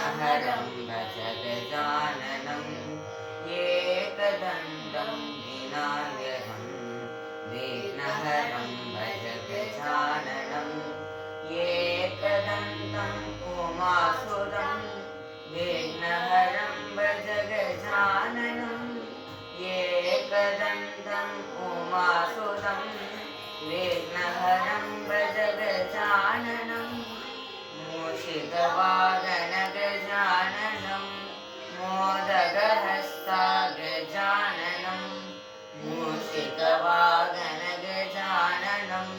विघ्नहरं भज गजाननं एकदन्तं विनायकं विघ्नहरं भज गजाननं एकदन्तं उमासुतं विघ्नहरं भज गजाननं एकदन्तं उमासुतं विघ्नहरं भज गजाननं मूषिकवाहन गजाननं मोदकहस्ता गजाननं मूषिकवाहन गजाननं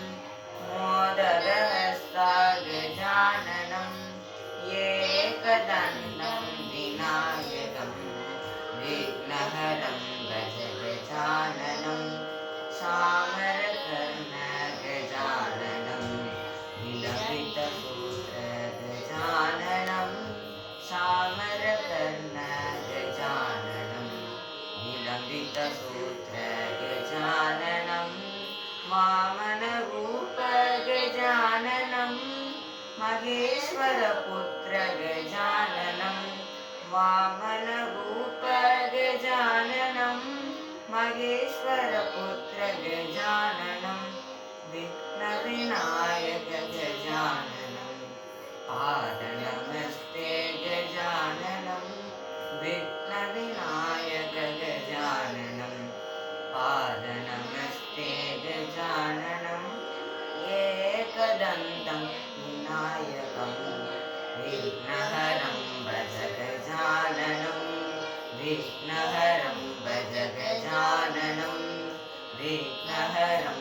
मोदकहस्ता गजाननं एकदन्तं विनायकं विघ्नहरं भज गजाननं चामरकर्ण गजाननं नीलपितसूत्र गजाननं चामरकर्ण गजाननं नीलपितसूत्र गजाननं वामनरूप गजाननं महेश्वरपुत्र गजाननं वामनरूप गजाननं महेश्वरपुत्र गजाननं विघ्नविनायक गजाननं पादनमस्ते गजाननं विघ्नविनायक गजाननं पादनमस्ते गजाननं एकदन्तं विनायकं विघ्नहरं भज गजाननं विघ्नहरं भज गजाननं विघ्नहरं